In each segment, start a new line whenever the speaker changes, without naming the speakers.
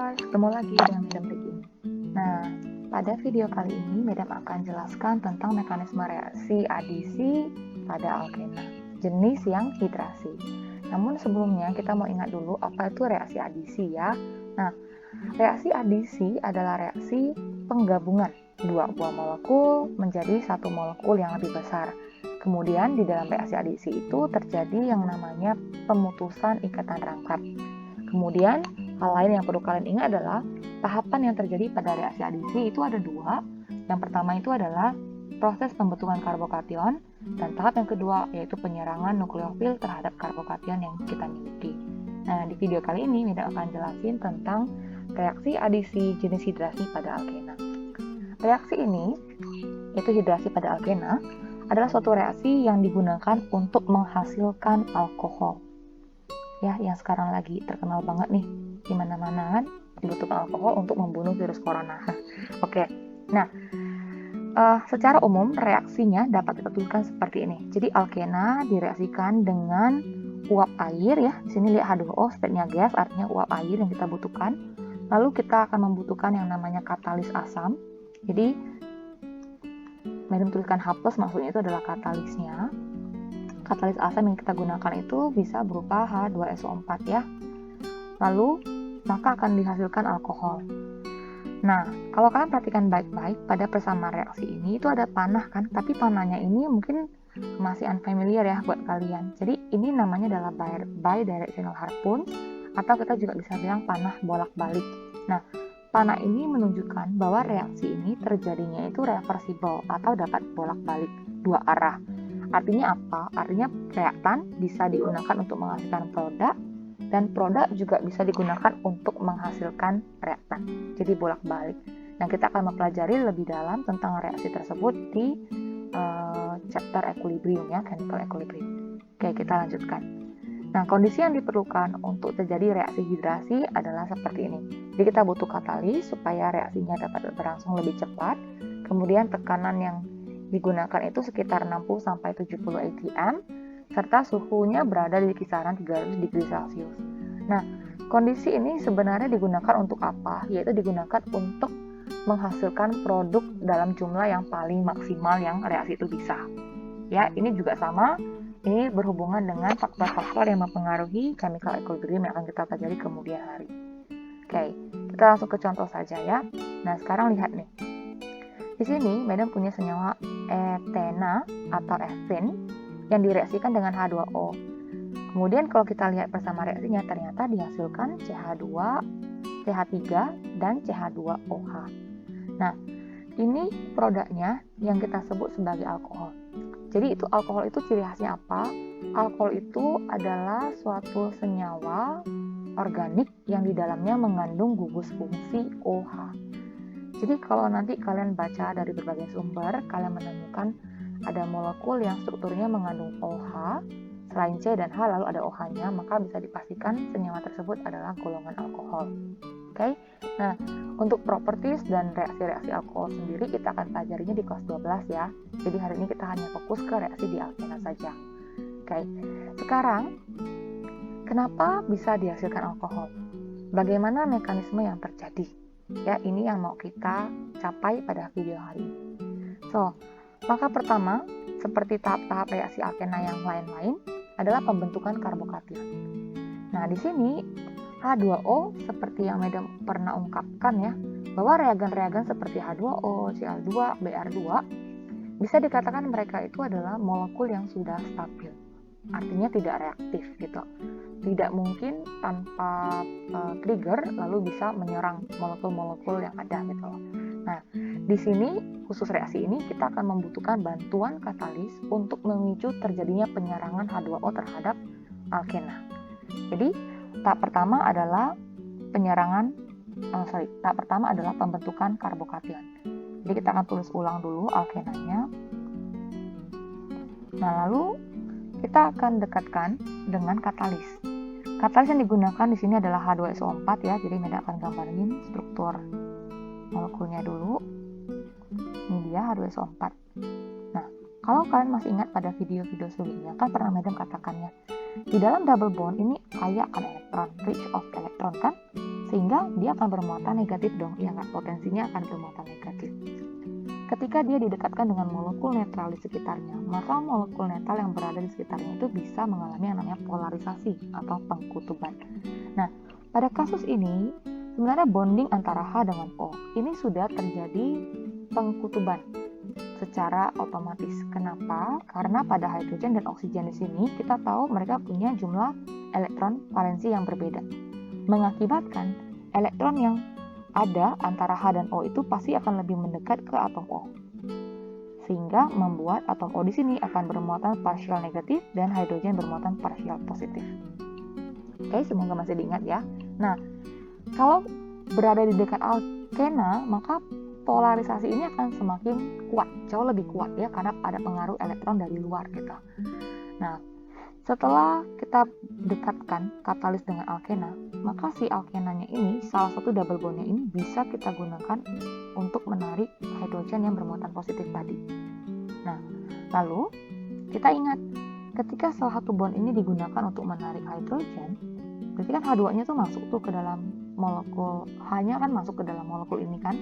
guys, ketemu lagi dengan Madam Regina. Nah, pada video kali ini Madam akan jelaskan tentang mekanisme reaksi adisi pada alkena, jenis yang hidrasi. Namun sebelumnya kita mau ingat dulu apa itu reaksi adisi ya. Nah, reaksi adisi adalah reaksi penggabungan dua buah molekul menjadi satu molekul yang lebih besar. Kemudian di dalam reaksi adisi itu terjadi yang namanya pemutusan ikatan rangkap. Kemudian hal lain yang perlu kalian ingat adalah tahapan yang terjadi pada reaksi adisi itu ada dua. Yang pertama itu adalah proses pembentukan karbokation dan tahap yang kedua yaitu penyerangan nukleofil terhadap karbokation yang kita miliki. Nah, di video kali ini Mida akan jelasin tentang reaksi adisi jenis hidrasi pada alkena. Reaksi ini, yaitu hidrasi pada alkena, adalah suatu reaksi yang digunakan untuk menghasilkan alkohol. Ya, yang sekarang lagi terkenal banget nih di mana-mana kan dibutuhkan alkohol untuk membunuh virus corona. Oke. Nah, secara umum reaksinya dapat kita tuliskan seperti ini. Jadi alkena direaksikan dengan uap air ya. Di sini lihat H2O speknya gas, artinya uap air yang kita butuhkan. Lalu kita akan membutuhkan yang namanya katalis asam. Jadi Madam tuliskan H+, maksudnya itu adalah katalisnya. Katalis asam yang kita gunakan itu bisa berupa H2SO4 ya. Lalu, maka akan dihasilkan alkohol. Nah, kalau kalian perhatikan baik-baik pada persamaan reaksi ini itu ada panah kan, tapi panahnya ini mungkin masih unfamiliar ya buat kalian. Jadi ini namanya adalah bidirectional harpoon atau kita juga bisa bilang panah bolak-balik. Nah, panah ini menunjukkan bahwa reaksi ini terjadinya itu reversible atau dapat bolak-balik dua arah. Artinya apa? Artinya reaktan bisa digunakan untuk menghasilkan produk dan produk juga bisa digunakan untuk menghasilkan reaktan. Jadi bolak-balik. Nah, kita akan mempelajari lebih dalam tentang reaksi tersebut di chapter equilibrium ya, chemical equilibrium. Oke, kita lanjutkan. Nah, kondisi yang diperlukan untuk terjadi reaksi hidrasi adalah seperti ini. Jadi kita butuh katalis supaya reaksinya dapat berlangsung lebih cepat. Kemudian tekanan yang digunakan itu sekitar 60-70 atm, serta suhunya berada di kisaran 300 degree Celcius. Nah, kondisi ini sebenarnya digunakan untuk apa? Yaitu digunakan untuk menghasilkan produk dalam jumlah yang paling maksimal yang reaksi itu bisa. Ya, ini juga sama. Ini berhubungan dengan faktor-faktor yang mempengaruhi chemical equilibrium yang akan kita pelajari kemudian hari. Oke, kita langsung ke contoh saja ya. Nah, sekarang lihat nih. Di sini, Madam punya senyawa etena atau ethene yang direaksikan dengan H2O. Kemudian kalau kita lihat bersama reaksinya, ternyata dihasilkan CH2, CH3, dan CH2OH. Nah, ini produknya yang kita sebut sebagai alkohol. Jadi itu alkohol itu ciri khasnya apa? Alkohol itu adalah suatu senyawa organik yang di dalamnya mengandung gugus fungsi OH. Jadi kalau nanti kalian baca dari berbagai sumber, kalian menemukan ada molekul yang strukturnya mengandung OH, selain C dan H lalu ada OH-nya, maka bisa dipastikan senyawa tersebut adalah golongan alkohol. Oke? Nah, untuk properties dan reaksi-reaksi alkohol sendiri kita akan pelajarinya di kelas 12 ya. Jadi hari ini kita hanya fokus ke reaksi di alkena saja. Oke. Sekarang, kenapa bisa dihasilkan alkohol? Bagaimana mekanisme yang terjadi? Ya, ini yang mau kita capai pada video hari ini. So, maka pertama, seperti tahap-tahap reaksi alkena yang lain-lain, adalah pembentukan karbokation. Nah, di sini H2O seperti yang Madam pernah ungkapkan ya, bahwa reagen-reagen seperti H2O, Cl2, Br2 bisa dikatakan mereka itu adalah molekul yang sudah stabil. Artinya tidak reaktif gitu. Tidak mungkin tanpa trigger lalu bisa menyerang molekul-molekul yang ada gitu loh. Nah, di sini khusus reaksi ini kita akan membutuhkan bantuan katalis untuk memicu terjadinya penyerangan H2O terhadap alkena. Jadi, tahap pertama adalah tahap pertama adalah pembentukan karbokation. Jadi kita akan tulis ulang dulu alkenanya. Nah, lalu kita akan dekatkan dengan katalis. Katalis yang digunakan di sini adalah H2SO4 ya. Jadi Meda akan gambarin struktur molekulnya dulu. Ini dia H2SO4. Nah, kalau kalian masih ingat pada video-video sebelumnya, kan pernah Madam katakannya, di dalam double bond ini kaya akan elektron, rich of elektron kan? Sehingga dia akan bermuatan negatif dong, ya nggak? Potensinya akan bermuatan negatif. Ketika dia didekatkan dengan molekul netral di sekitarnya, maka molekul netral yang berada di sekitarnya itu bisa mengalami yang namanya polarisasi atau pengkutuban. Nah, pada kasus ini, sebenarnya bonding antara H dengan O ini sudah terjadi pengkutuban secara otomatis. Kenapa? Karena pada hidrogen dan oksigen di sini kita tahu mereka punya jumlah elektron valensi yang berbeda, mengakibatkan elektron yang ada antara H dan O itu pasti akan lebih mendekat ke atom O, sehingga membuat atom O di sini akan bermuatan partial negatif dan hidrogen bermuatan partial positif. Oke, semoga masih diingat ya. Nah, kalau berada di dekat alkena, maka polarisasi ini akan semakin kuat, jauh lebih kuat ya, karena ada pengaruh elektron dari luar gitu. Nah, setelah kita dekatkan katalis dengan alkena, maka si alkenanya ini, salah satu double bondnya ini bisa kita gunakan untuk menarik hidrogen yang bermuatan positif tadi. Nah, lalu kita ingat, ketika salah satu bond ini digunakan untuk menarik hidrogen, berarti kan H2-nya tuh masuk tuh ke dalam molekul, H-nya kan masuk ke dalam molekul ini kan.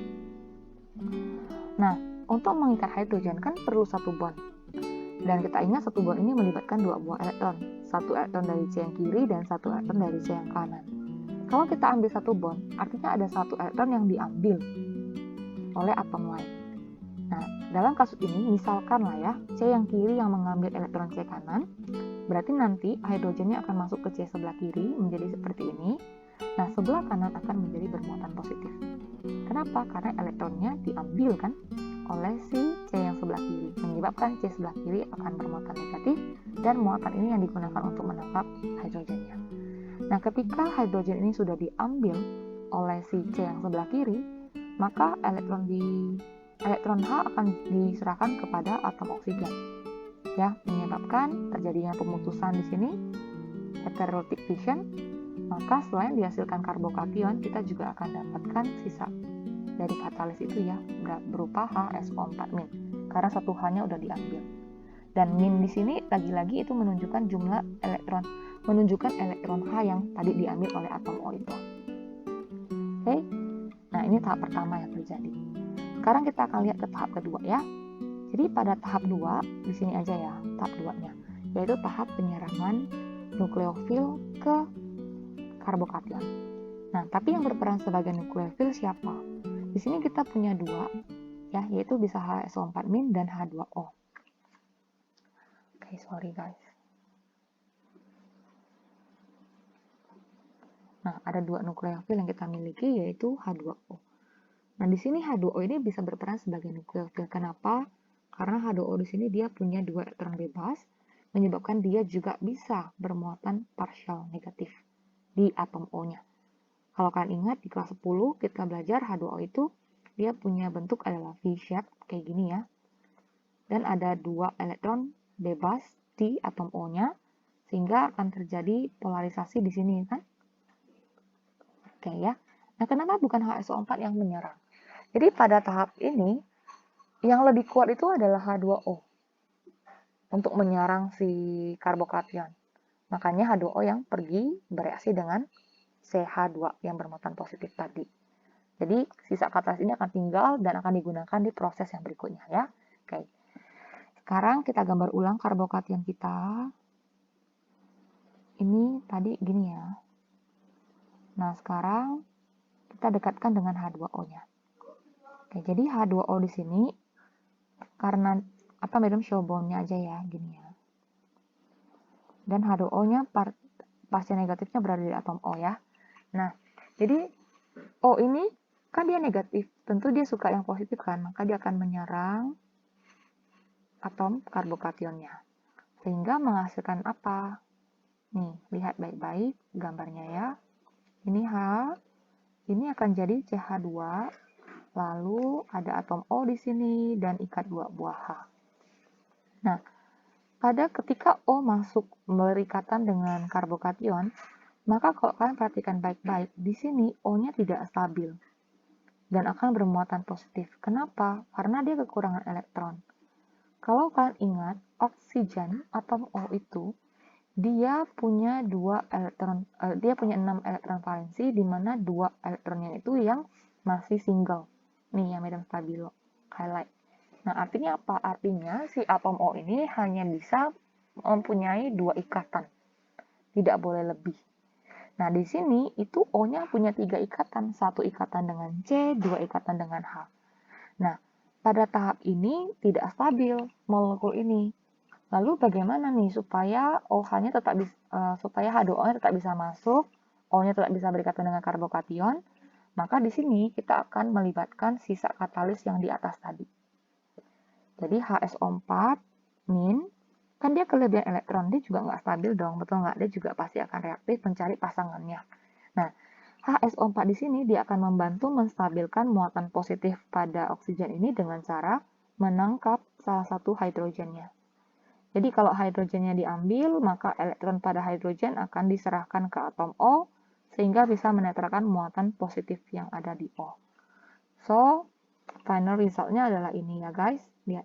Nah, untuk mengikat hidrogen kan perlu satu bond. Dan kita ingat satu bond ini melibatkan dua buah elektron. Satu elektron dari C yang kiri dan satu elektron dari C yang kanan. Kalau kita ambil satu bond, artinya ada satu elektron yang diambil oleh atom lain. Nah, dalam kasus ini, misalkan lah ya, C yang kiri yang mengambil elektron C kanan, berarti nanti hidrogennya akan masuk ke C sebelah kiri menjadi seperti ini. Nah, sebelah kanan akan menjadi bermuatan positif. Kenapa? Karena elektronnya diambil kan oleh si C yang sebelah kiri, menyebabkan C sebelah kiri akan bermuatan negatif, dan muatan ini yang digunakan untuk menangkap hidrogennya. Nah, ketika hidrogen ini sudah diambil oleh si C yang sebelah kiri, maka elektron H akan diserahkan kepada atom oksigen, ya, menyebabkan terjadinya pemutusan di sini, heterolytic fission. Maka selain dihasilkan karbokation, kita juga akan dapatkan sisa dari katalis itu ya, berupa HSO4-, karena satu H-nya udah diambil. Dan min di sini lagi-lagi itu menunjukkan jumlah elektron, menunjukkan elektron H yang tadi diambil oleh atom O itu. Oke. Nah, ini tahap pertama yang terjadi. Sekarang kita akan lihat ke tahap kedua ya. Jadi pada tahap 2, di sini aja ya, tahap 2-nya, yaitu tahap penyerangan nukleofil ke karbokation. Nah, tapi yang berperan sebagai nukleofil siapa? Di sini kita punya dua, ya, yaitu bisa HSO4- dan H2O. Oke, sorry guys. Nah, ada dua nukleofil yang kita miliki, yaitu H2O. Nah, di sini H2O ini bisa berperan sebagai nukleofil. Kenapa? Karena H2O di sini dia punya dua elektron bebas, menyebabkan dia juga bisa bermuatan partial negatif di atom O-nya. Kalau kalian ingat di kelas 10 kita belajar H2O itu dia punya bentuk adalah V-shape kayak gini ya. Dan ada dua elektron bebas di atom O-nya, sehingga akan terjadi polarisasi di sini kan. Oke ya. Nah, kenapa bukan HSO4 yang menyerang? Jadi pada tahap ini yang lebih kuat itu adalah H2O untuk menyerang si karbokation. Makanya H2O yang pergi bereaksi dengan CH2 yang bermuatan positif tadi. Jadi sisa katalis ini akan tinggal dan akan digunakan di proses yang berikutnya ya. Oke. Sekarang kita gambar ulang karbokation kita. Ini tadi gini ya. Nah, sekarang kita dekatkan dengan H2O-nya. Oke, jadi H2O di sini karena madam show bond-nya aja ya, gini ya. Dan H2O-nya pasti negatifnya berada di atom O ya. Nah, jadi O ini kan dia negatif, tentu dia suka yang positif kan, maka dia akan menyerang atom karbokationnya. Sehingga menghasilkan apa? Nih, lihat baik-baik gambarnya ya. Ini H, ini akan jadi CH2, lalu ada atom O di sini dan ikat dua buah H. Nah, pada ketika O masuk berikatan dengan karbokation, maka kalau kalian perhatikan baik-baik, di sini O-nya tidak stabil dan akan bermuatan positif. Kenapa? Karena dia kekurangan elektron. Kalau kalian ingat, oksigen atom O itu dia punya 6 elektron valensi, di mana 2 elektronnya itu yang masih single. Nih yang Madam stabilo highlight. Nah, artinya apa? Artinya si atom O ini hanya bisa mempunyai 2 ikatan. Tidak boleh lebih. Nah, di sini itu O-nya punya 3 ikatan. 1 ikatan dengan C, 2 ikatan dengan H. Nah, pada tahap ini tidak stabil molekul ini. Lalu bagaimana nih supaya OH-nya supaya H2O-nya tetap bisa masuk, O-nya tetap bisa berikatan dengan karbokation? Maka di sini kita akan melibatkan sisa katalis yang di atas tadi. Jadi HSO4 min, kan dia kelebihan elektron, dia juga nggak stabil dong, betul nggak? Dia juga pasti akan reaktif mencari pasangannya. Nah, HSO4 di sini dia akan membantu menstabilkan muatan positif pada oksigen ini dengan cara menangkap salah satu hidrogennya. Jadi kalau hidrogennya diambil, maka elektron pada hidrogen akan diserahkan ke atom O, sehingga bisa menetralkan muatan positif yang ada di O. So, final resultnya adalah ini ya guys. Lihat.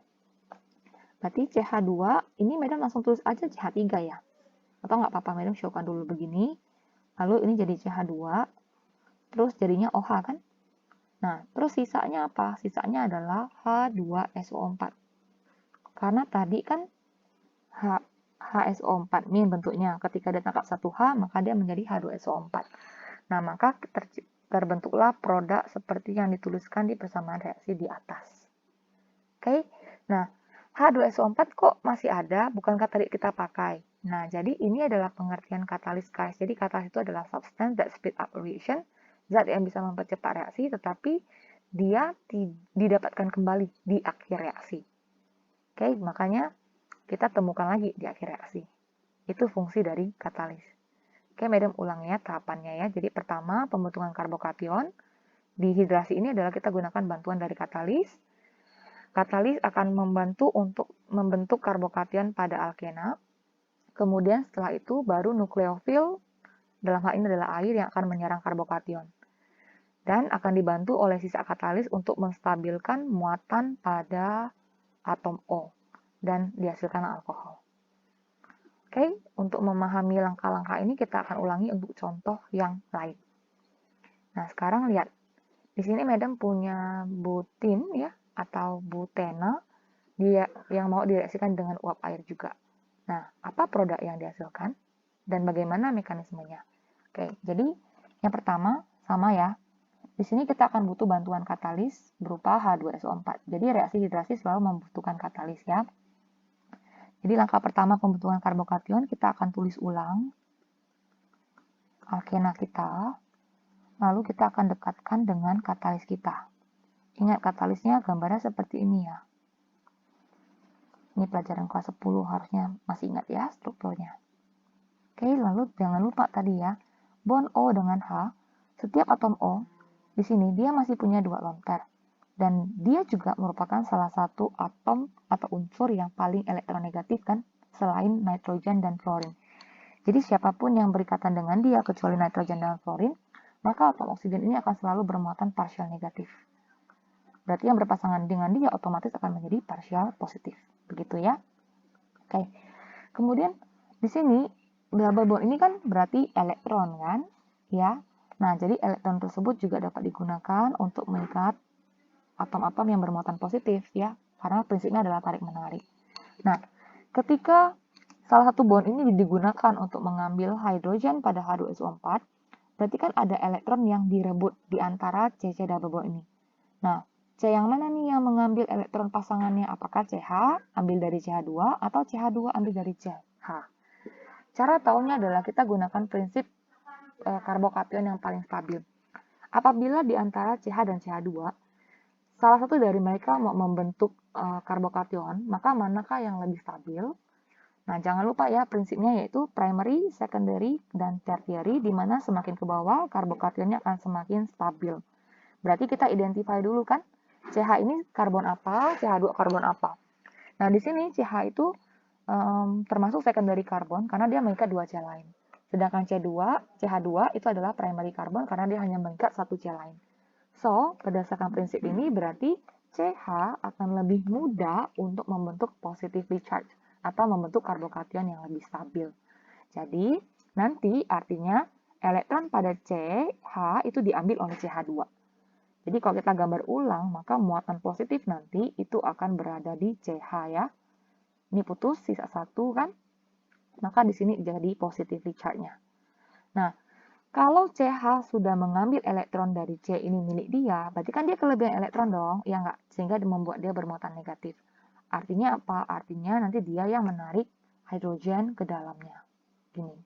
Berarti CH2, ini Madam langsung tulis aja CH3 ya. Atau nggak apa-apa, Madam showkan dulu begini. Lalu ini jadi CH2, terus jadinya OH kan? Nah, terus sisanya apa? Sisanya adalah H2SO4. Karena tadi kan HSO4 min bentuknya. Ketika dia tangkap 1H, maka dia menjadi H2SO4. Nah, maka terbentuklah produk seperti yang dituliskan di persamaan reaksi di atas. Oke, nah H2SO4 kok masih ada, bukankah tadi kita pakai? Nah, jadi ini adalah pengertian katalis, guys. Jadi katalis itu adalah substance that speed up reaction, zat yang bisa mempercepat reaksi, tetapi dia didapatkan kembali di akhir reaksi. Oke, makanya kita temukan lagi di akhir reaksi. Itu fungsi dari katalis. Oke, Madam ulang ya tahapannya ya. Jadi pertama, pembentukan karbokation. Di hidrasi ini adalah kita gunakan bantuan dari katalis. Katalis akan membantu untuk membentuk karbokation pada alkena. Kemudian setelah itu baru nukleofil, dalam hal ini adalah air yang akan menyerang karbokation. Dan akan dibantu oleh sisa katalis untuk menstabilkan muatan pada atom O. Dan dihasilkan alkohol. Oke, untuk memahami langkah-langkah ini kita akan ulangi untuk contoh yang lain. Nah, sekarang lihat. Di sini Madam punya butin ya atau butena dia yang mau direaksikan dengan uap air juga. Nah, apa produk yang dihasilkan dan bagaimana mekanismenya? Oke, jadi yang pertama sama ya. Di sini kita akan butuh bantuan katalis berupa H2SO4. Jadi reaksi hidrasi selalu membutuhkan katalis ya. Jadi langkah pertama pembentukan karbokation kita akan tulis ulang alkena kita, lalu kita akan dekatkan dengan katalis kita. Ingat katalisnya gambarnya seperti ini ya. Ini pelajaran kelas 10 harusnya masih ingat ya strukturnya. Oke, lalu jangan lupa tadi ya, bond O dengan H, setiap atom O di sini dia masih punya 2 lone pair. Dan dia juga merupakan salah satu atom atau unsur yang paling elektronegatif kan, selain nitrogen dan fluorine. Jadi siapapun yang berikatan dengan dia kecuali nitrogen dan fluorine, maka atom oksigen ini akan selalu bermuatan partial negatif. Berarti yang berpasangan dengan dia otomatis akan menjadi partial positif. Begitu ya. Oke. Kemudian di sini double bond ini kan berarti elektron kan? Ya. Nah, jadi elektron tersebut juga dapat digunakan untuk mengikat atom-atom yang bermuatan positif ya, karena prinsipnya adalah tarik-menarik. Nah, ketika salah satu bond ini digunakan untuk mengambil hidrogen pada H2SO4, berarti kan ada elektron yang direbut di antara CC double bond ini. Nah, C yang mana nih yang mengambil elektron pasangannya? Apakah CH ambil dari CH2 atau CH2 ambil dari CH? Cara tahunya adalah kita gunakan prinsip karbokation yang paling stabil. Apabila di antara CH dan CH2 salah satu dari mereka mau membentuk karbokation, maka manakah yang lebih stabil? Nah, jangan lupa ya prinsipnya yaitu primary, secondary, dan tertiary, di mana semakin ke bawah karbokationnya akan semakin stabil. Berarti kita identify dulu kan, CH ini karbon apa, CH2 karbon apa. Nah, di sini CH itu termasuk secondary karbon karena dia mengikat 2 C lain. Sedangkan CH2 itu adalah primary karbon karena dia hanya mengikat 1 C lain. So, berdasarkan prinsip ini berarti CH akan lebih mudah untuk membentuk positively charged atau membentuk karbokation yang lebih stabil. Jadi, nanti artinya elektron pada CH itu diambil oleh CH2. Jadi kalau kita gambar ulang, maka muatan positif nanti itu akan berada di CH ya. Ini putus, sisa 1 kan? Maka di sini jadi positively charge-nya. Nah, kalau CH sudah mengambil elektron dari C ini milik dia, berarti kan dia kelebihan elektron dong, ya nggak? Sehingga membuat dia bermuatan negatif. Artinya apa? Artinya nanti dia yang menarik hidrogen ke dalamnya. Gini.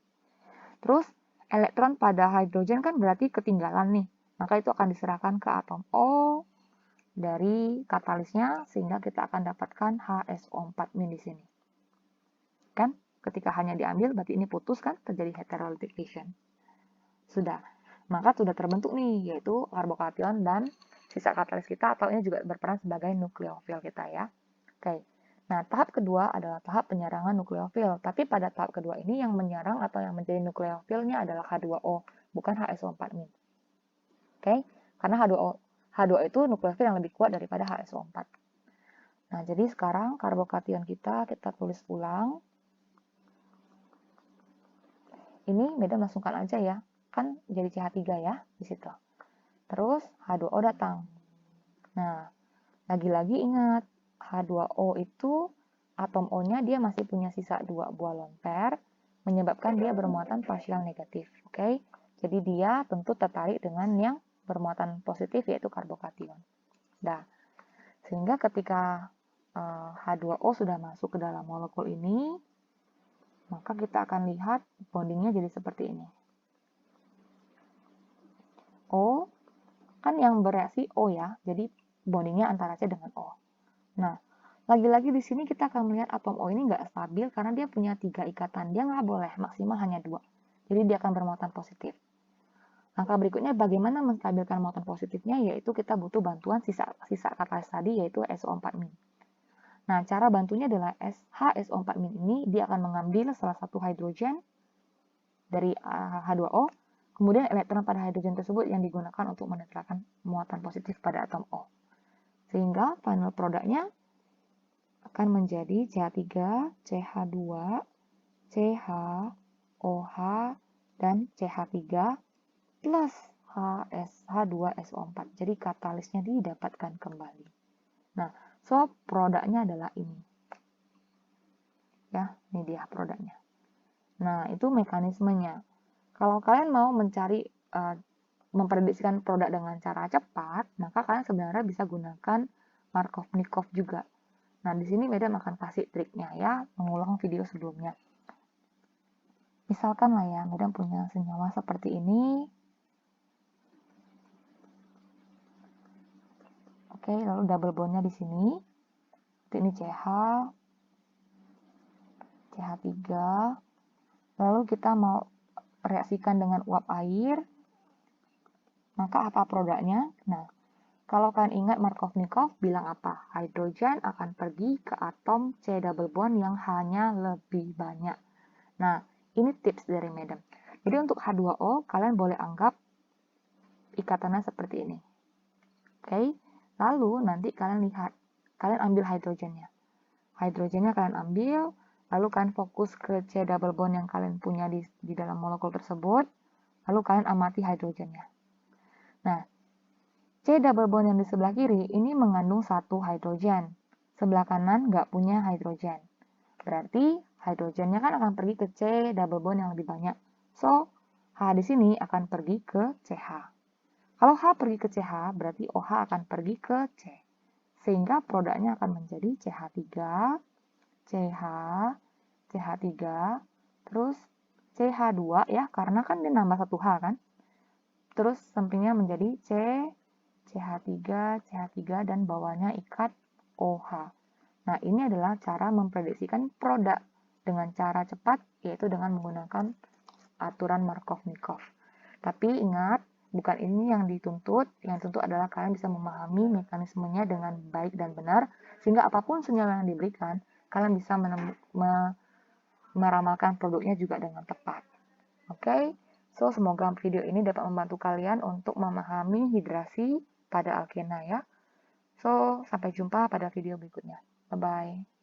Terus, elektron pada hidrogen kan berarti ketinggalan nih. Maka itu akan diserahkan ke atom O dari katalisnya, sehingga kita akan dapatkan HSO4- di sini. Kan? Ketika hanya diambil, berarti ini putus kan? Terjadi heterolytic fission. Sudah. Maka sudah terbentuk nih, yaitu karbokation dan sisa katalis kita, atau ini juga berperan sebagai nukleofil kita ya. Oke. Nah, tahap kedua adalah tahap penyerangan nukleofil. Tapi pada tahap kedua ini yang menyerang atau yang menjadi nukleofilnya adalah H2O, bukan HSO4-. Oke? Karena H2O itu nukleofil yang lebih kuat daripada HSO4. Nah, jadi sekarang karbokation kita tulis ulang. Ini beda masukkan aja ya. Kan jadi CH3 ya di situ. Terus H2O datang. Nah, lagi-lagi ingat, H2O itu atom O-nya dia masih punya sisa 2 buah lone pair, menyebabkan dia bermuatan partial negatif. Oke? Jadi dia tentu tertarik dengan yang bermuatan positif, yaitu karbokation. Nah, sehingga ketika H2O sudah masuk ke dalam molekul ini, maka kita akan lihat bondingnya jadi seperti ini. O, kan yang bereaksi O ya, jadi bondingnya antara C dengan O. Nah, lagi-lagi di sini kita akan melihat atom O ini nggak stabil karena dia punya 3 ikatan. Dia nggak boleh, maksimal hanya 2. Jadi dia akan bermuatan positif. Langkah berikutnya bagaimana menstabilkan muatan positifnya, yaitu kita butuh bantuan sisa katalis tadi, yaitu SO4-. Nah, cara bantunya adalah HSO4- ini dia akan mengambil salah satu hidrogen dari H2O, kemudian elektron pada hidrogen tersebut yang digunakan untuk menetralkan muatan positif pada atom O. Sehingga final produknya akan menjadi CH3, CH2, CH, OH, dan CH3 plus H2SO4. Jadi katalisnya didapatkan kembali. Nah, so produknya adalah ini. Ya, ini dia produknya. Nah, itu mekanismenya. Kalau kalian mau mencari memprediksikan produk dengan cara cepat, maka kalian sebenarnya bisa gunakan Markov-Nikov juga. Nah, di sini Madam akan kasih triknya ya, mengulang video sebelumnya. Misalkan lah ya, Madam punya senyawa seperti ini. Oke, lalu double bondnya di sini. Ini CH, CH3. Lalu kita mau reaksikan dengan uap air. Maka apa produknya? Nah, kalau kalian ingat Markov-Nikov bilang apa? Hidrogen akan pergi ke atom C double bond yang hanya lebih banyak. Nah, ini tips dari Madam. Jadi untuk H2O, kalian boleh anggap ikatannya seperti ini. Oke? Lalu nanti kalian lihat, kalian ambil hidrogennya. Hidrogennya kalian ambil, lalu kalian fokus ke C double bond yang kalian punya di dalam molekul tersebut, lalu kalian amati hidrogennya. Nah, C double bond yang di sebelah kiri ini mengandung 1 hidrogen. Sebelah kanan nggak punya hidrogen. Berarti hidrogennya kan akan pergi ke C double bond yang lebih banyak. So, H di sini akan pergi ke CH. Kalau H pergi ke CH, berarti OH akan pergi ke C. Sehingga produknya akan menjadi CH3, CH, CH3, terus CH2 ya, karena kan dia nambah 1 H kan. Terus sampingnya menjadi C, CH3, CH3, dan bawahnya ikat OH. Nah, ini adalah cara memprediksikan produk dengan cara cepat, yaitu dengan menggunakan aturan Markov-Nikov. Tapi ingat, bukan ini yang dituntut adalah kalian bisa memahami mekanismenya dengan baik dan benar, sehingga apapun senyawa yang diberikan, kalian bisa meramalkan produknya juga dengan tepat. Oke, so semoga video ini dapat membantu kalian untuk memahami hidrasi pada alkena ya. So, sampai jumpa pada video berikutnya. Bye-bye.